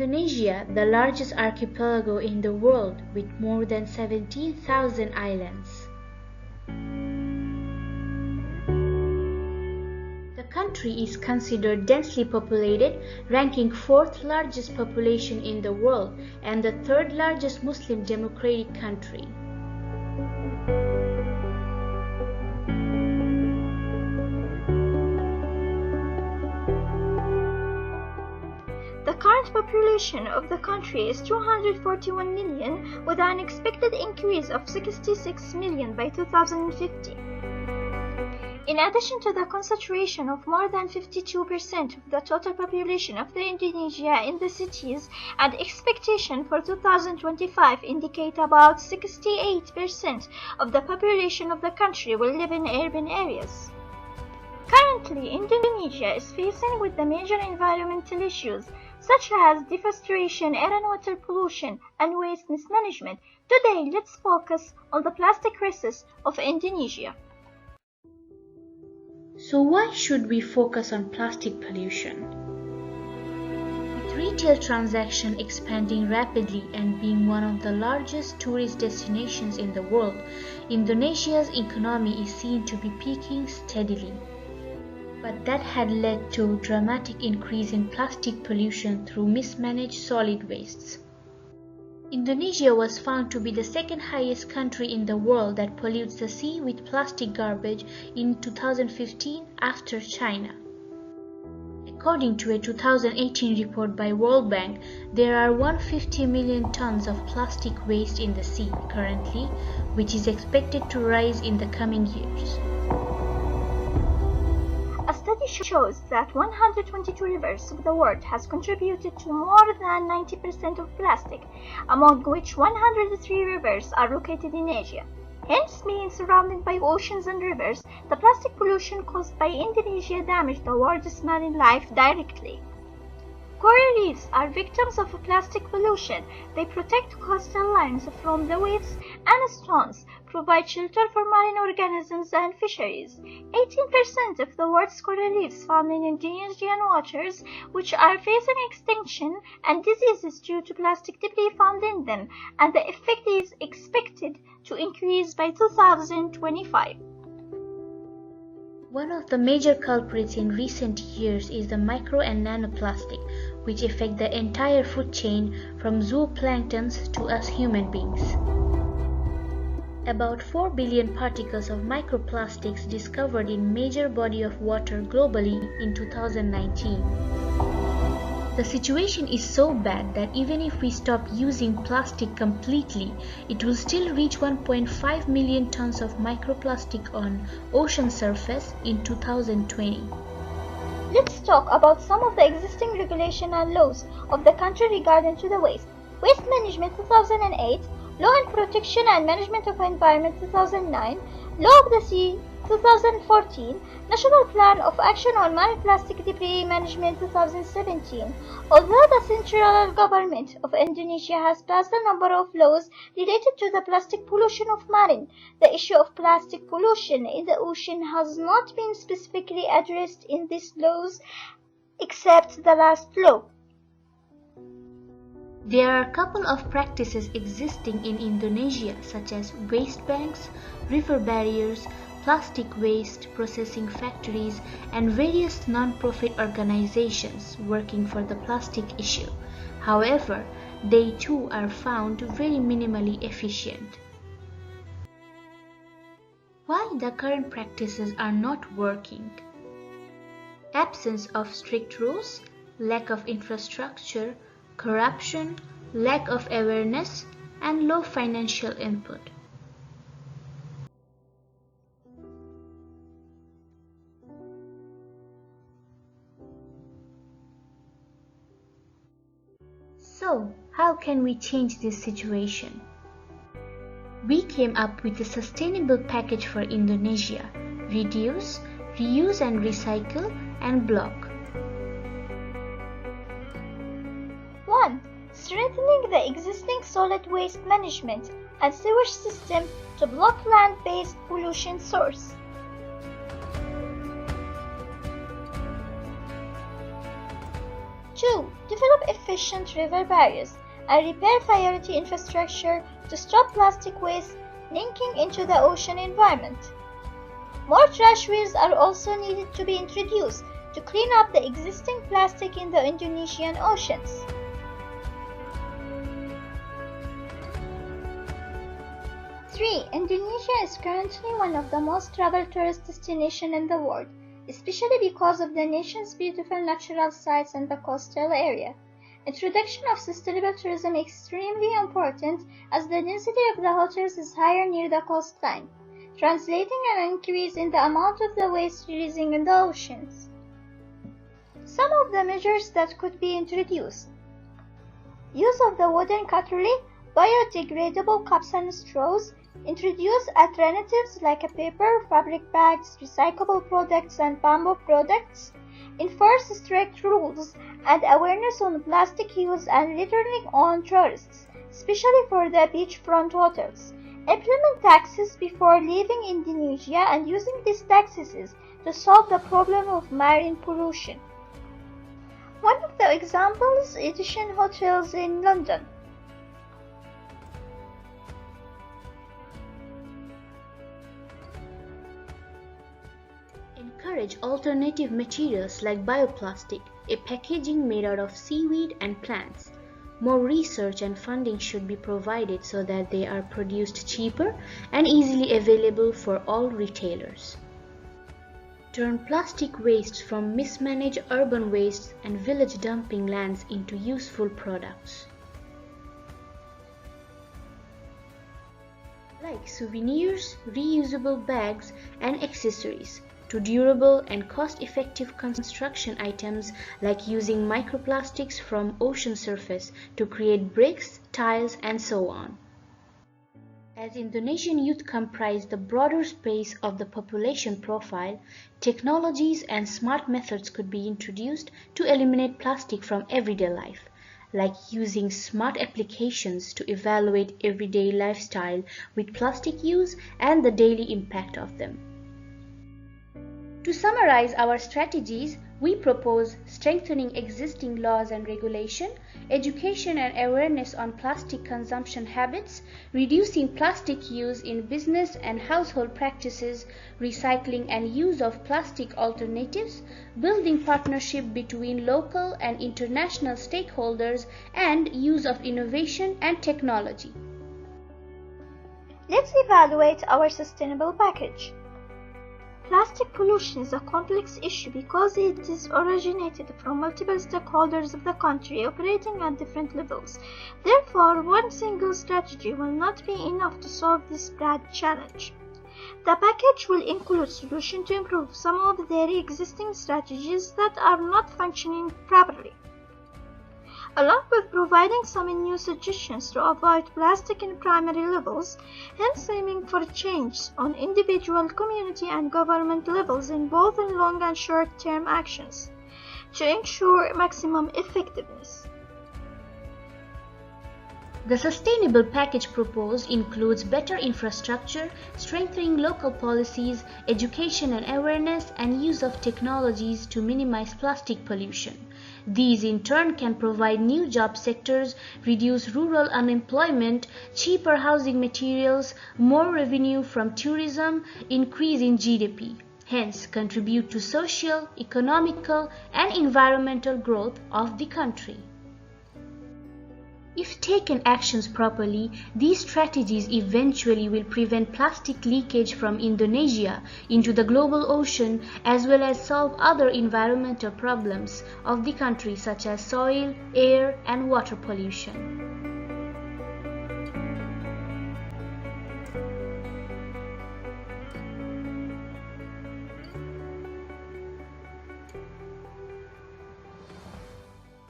Indonesia, the largest archipelago in the world with more than 17,000 islands. The country is considered densely populated, ranking 4th largest population in the world and the 3rd largest Muslim democratic country. The current population of the country is 241 million, with an expected increase of 66 million by 2050. In addition to the concentration of more than 52% of the total population of Indonesia in the cities, and expectation for 2025 indicate about 68% of the population of the country will live in urban areas. Currently, Indonesia is facing with the major environmental issues such as deforestation, air and water pollution, and waste mismanagement. Today, let's focus on the plastic crisis of Indonesia. So why should we focus on plastic pollution? With retail transactions expanding rapidly and being one of the largest tourist destinations in the world, Indonesia's economy is seen to be peaking steadily. But that had led to a dramatic increase in plastic pollution through mismanaged solid wastes. Indonesia was found to be the second highest country in the world that pollutes the sea with plastic garbage in 2015 after China. According to a 2018 report by World Bank, there are 150 million tons of plastic waste in the sea currently, which is expected to rise in the coming years. A study shows that 122 rivers of the world has contributed to more than 90% of plastic, among which 103 rivers are located in Asia. Hence, being surrounded by oceans and rivers, the plastic pollution caused by Indonesia damaged the world's marine life directly. Coral reefs are victims of plastic pollution. They protect coastal lines from the waves and stones, provide shelter for marine organisms and fisheries. 18% of the world's coral reefs found in Indonesian waters, which are facing extinction and diseases due to plastic debris found in them, and the effect is expected to increase by 2025. One of the major culprits in recent years is the micro and nanoplastic, which affect the entire food chain from zooplanktons to us human beings. About 4 billion particles of microplastics discovered in major body of water globally in 2019. The situation is so bad that even if we stop using plastic completely, it will still reach 1.5 million tons of microplastic on ocean surface in 2020. Let's talk about some of the existing regulations and laws of the country regarding to the waste. Waste Management 2008, Law on Protection and Management of Environment 2009, Law of the Sea 2014, National Plan of Action on Marine Plastic Debris Management 2017. Although the central government of Indonesia has passed a number of laws related to the plastic pollution of marine, the issue of plastic pollution in the ocean has not been specifically addressed in these laws except the last law. There are a couple of practices existing in Indonesia such as waste banks, river barriers, plastic waste processing factories, and various non-profit organizations working for the plastic issue. However, they too are found very minimally efficient. Why the current practices are not working? Absence of strict rules, lack of infrastructure, corruption, lack of awareness, and low financial input. So, how can we change this situation? We came up with a sustainable package for Indonesia: reduce, reuse and recycle, and block. 1. Strengthening the existing solid waste management and sewage system to block land-based pollution source. 2. develop efficient river barriers, and repair priority infrastructure to stop plastic waste linking into the ocean environment. More trash wheels are also needed to be introduced to clean up the existing plastic in the Indonesian oceans. Indonesia is currently one of the most traveled tourist destinations in the world, especially because of the nation's beautiful natural sites and the coastal area. Introduction of sustainable tourism is extremely important as the density of the hotels is higher near the coastline, translating an increase in the amount of the waste releasing in the oceans. Some of the measures that could be introduced: use of the wooden cutlery, biodegradable cups and straws, introduce alternatives like paper, fabric bags, recyclable products and bamboo products, enforce strict rules and awareness on plastic use and littering on tourists, especially for the beachfront hotels, implement taxes before leaving Indonesia and using these taxes to solve the problem of marine pollution. One of the examples is Edison Hotels in London. Encourage alternative materials like bioplastic, a packaging made out of seaweed and plants. More research and funding should be provided so that they are produced cheaper and easily available for all retailers. Turn plastic wastes from mismanaged urban wastes and village dumping lands into useful products, like souvenirs, reusable bags, and accessories, to durable and cost-effective construction items like using microplastics from ocean surface to create bricks, tiles, and so on. As Indonesian youth comprise the broader space of the population profile, technologies and smart methods could be introduced to eliminate plastic from everyday life, like using smart applications to evaluate everyday lifestyle with plastic use and the daily impact of them. To summarize our strategies, we propose strengthening existing laws and regulation, education and awareness on plastic consumption habits, reducing plastic use in business and household practices, recycling and use of plastic alternatives, building partnership between local and international stakeholders, and use of innovation and technology. Let's evaluate our sustainable package. Plastic pollution is a complex issue because it is originated from multiple stakeholders of the country operating at different levels. Therefore, one single strategy will not be enough to solve this broad challenge. The package will include solutions to improve some of the existing strategies that are not functioning properly, along with providing some new suggestions to avoid plastic in primary levels, hence aiming for change on individual, community and government levels in both long and short-term actions to ensure maximum effectiveness. The sustainable package proposed includes better infrastructure, strengthening local policies, education and awareness, and use of technologies to minimize plastic pollution. These in turn can provide new job sectors, reduce rural unemployment, cheaper housing materials, more revenue from tourism, increase in GDP, hence contribute to social, economical, and environmental growth of the country. If taken actions properly, these strategies eventually will prevent plastic leakage from Indonesia into the global ocean, as well as solve other environmental problems of the country such as soil, air, and water pollution.